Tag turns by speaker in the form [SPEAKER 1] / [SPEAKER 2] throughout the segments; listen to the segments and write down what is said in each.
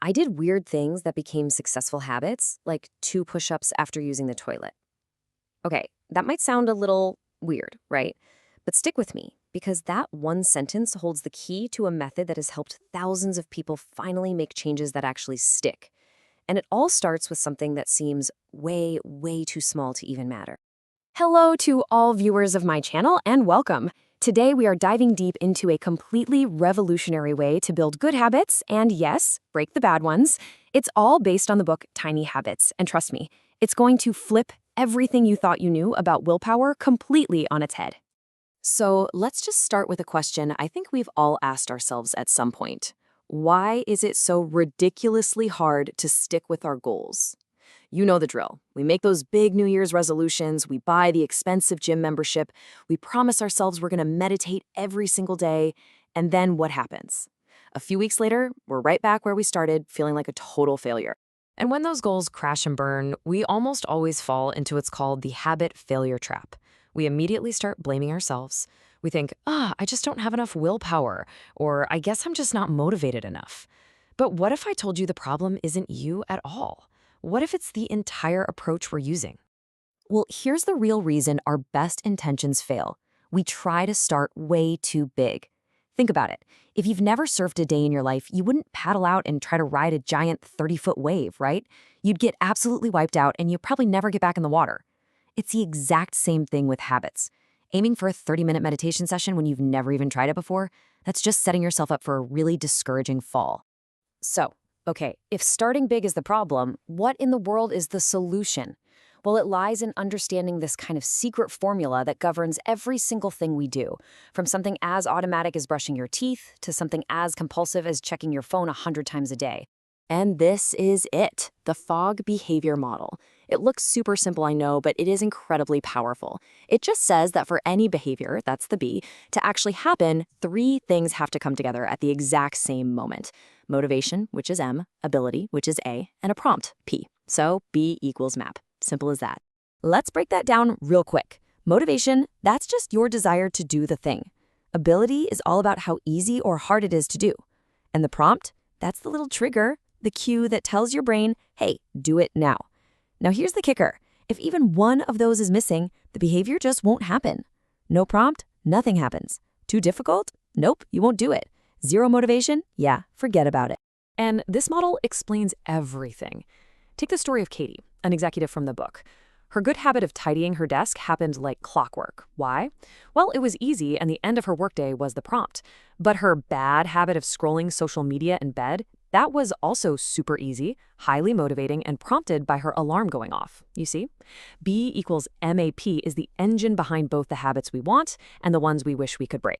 [SPEAKER 1] I did weird things that became successful habits, like 2 push-ups after using the toilet. Okay, that might sound a little weird, right? But stick with me, because that one sentence holds the key to a method that has helped thousands of people finally make changes that actually stick. And it all starts with something that seems way, way too small to even matter. Hello to all viewers of my channel, and welcome. Today we are diving deep into a completely revolutionary way to build good habits and, yes, break the bad ones. It's all based on the book Tiny Habits, and trust me, it's going to flip everything you thought you knew about willpower completely on its head. So let's just start with a question I think we've all asked ourselves at some point. Why is it so ridiculously hard to stick with our goals? You know the drill. We make those big New Year's resolutions, we buy the expensive gym membership, we promise ourselves we're going to meditate every single day, and then what happens? A few weeks later, we're right back where we started, feeling like a total failure. And when those goals crash and burn, we almost always fall into what's called the habit failure trap. We immediately start blaming ourselves. We think, I just don't have enough willpower, or I guess I'm just not motivated enough. But what if I told you the problem isn't you at all? What if it's the entire approach we're using? Well, here's the real reason our best intentions fail. We try to start way too big. Think about it. If you've never surfed a day in your life, you wouldn't paddle out and try to ride a giant 30-foot wave, right? You'd get absolutely wiped out and you'd probably never get back in the water. It's the exact same thing with habits. Aiming for a 30-minute meditation session when you've never even tried it before, that's just setting yourself up for a really discouraging fall. So, okay, if starting big is the problem, what in the world is the solution? Well, it lies in understanding this kind of secret formula that governs every single thing we do, from something as automatic as brushing your teeth to something as compulsive as checking your phone 100 times a day. And this is it, the Fogg behavior model. It looks super simple, I know, but it is incredibly powerful. It just says that for any behavior, that's the B, to actually happen, 3 things have to come together at the exact same moment. Motivation, which is M, ability, which is A, and a prompt, P. So B equals MAP. Simple as that. Let's break that down real quick. Motivation, that's just your desire to do the thing. Ability is all about how easy or hard it is to do. And the prompt, that's the little trigger, the cue that tells your brain, hey, do it now. Now here's the kicker. If even one of those is missing, the behavior just won't happen. No prompt, nothing happens. Too difficult? Nope, you won't do it. Zero motivation? Yeah, forget about it. And this model explains everything. Take the story of Katie, an executive from the book. Her good habit of tidying her desk happened like clockwork. Why? Well, it was easy and the end of her workday was the prompt. But her bad habit of scrolling social media in bed, that was also super easy, highly motivating, and prompted by her alarm going off. You see? B equals MAP is the engine behind both the habits we want and the ones we wish we could break.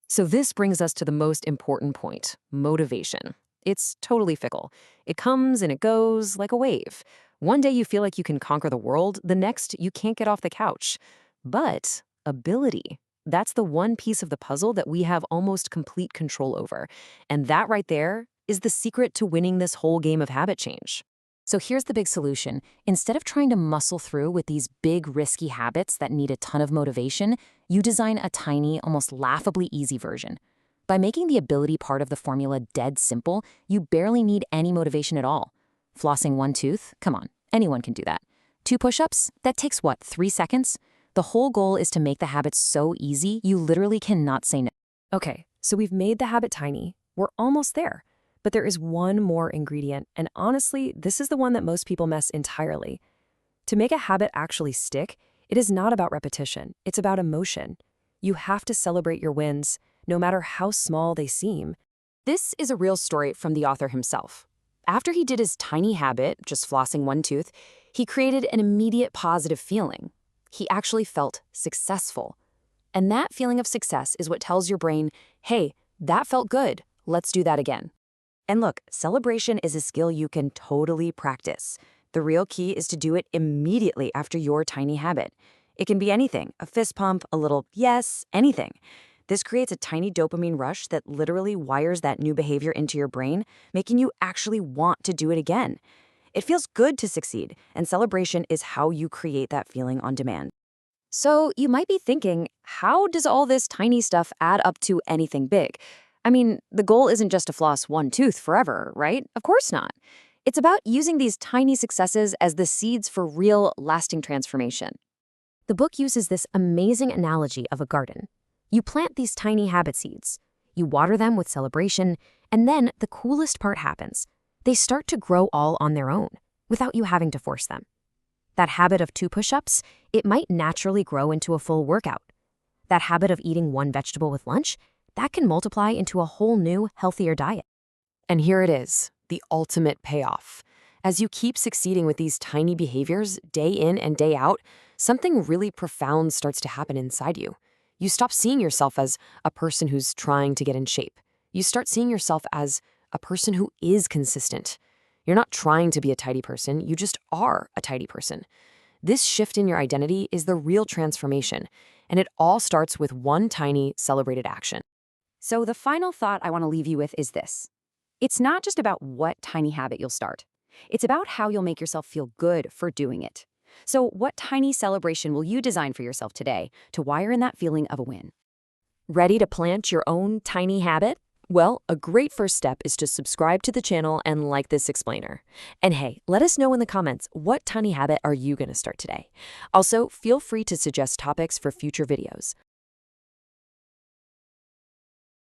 [SPEAKER 1] So this brings us to the most important point, motivation. It's totally fickle. It comes and it goes like a wave. One day you feel like you can conquer the world, the next you can't get off the couch. But ability, that's the one piece of the puzzle that we have almost complete control over. And that right there is the secret to winning this whole game of habit change. So here's the big solution. Instead of trying to muscle through with these big, risky habits that need a ton of motivation, you design a tiny, almost laughably easy version. By making the ability part of the formula dead simple, you barely need any motivation at all. Flossing 1 tooth? Come on, anyone can do that. 2 push-ups? That takes what, 3 seconds? The whole goal is to make the habit so easy, you literally cannot say no. Okay, so we've made the habit tiny. We're almost there. But there is one more ingredient, and honestly, this is the one that most people miss entirely. To make a habit actually stick, it is not about repetition, it's about emotion. You have to celebrate your wins, no matter how small they seem. This is a real story from the author himself. After he did his tiny habit, just flossing 1 tooth, he created an immediate positive feeling. He actually felt successful. And that feeling of success is what tells your brain, hey, that felt good, let's do that again. And look, celebration is a skill you can totally practice. The real key is to do it immediately after your tiny habit. It can be anything, a fist pump, a little yes, anything. This creates a tiny dopamine rush that literally wires that new behavior into your brain, making you actually want to do it again. It feels good to succeed, and celebration is how you create that feeling on demand. So you might be thinking, how does all this tiny stuff add up to anything big? I mean, the goal isn't just to floss one tooth forever, right? Of course not. It's about using these tiny successes as the seeds for real, lasting transformation. The book uses this amazing analogy of a garden. You plant these tiny habit seeds, you water them with celebration, and then the coolest part happens. They start to grow all on their own, without you having to force them. That habit of 2 push-ups, it might naturally grow into a full workout. That habit of eating 1 vegetable with lunch, that can multiply into a whole new, healthier diet.
[SPEAKER 2] And here it is, the ultimate payoff. As you keep succeeding with these tiny behaviors, day in and day out, something really profound starts to happen inside you. You stop seeing yourself as a person who's trying to get in shape. You start seeing yourself as a person who is consistent. You're not trying to be a tidy person, you just are a tidy person. This shift in your identity is the real transformation, and it all starts with one tiny, celebrated action.
[SPEAKER 3] So the final thought I want to leave you with is this. It's not just about what tiny habit you'll start. It's about how you'll make yourself feel good for doing it. So what tiny celebration will you design for yourself today to wire in that feeling of a win?
[SPEAKER 1] Ready to plant your own tiny habit? Well, a great first step is to subscribe to the channel and like this explainer. And hey, let us know in the comments, what tiny habit are you going to start today? Also, feel free to suggest topics for future videos.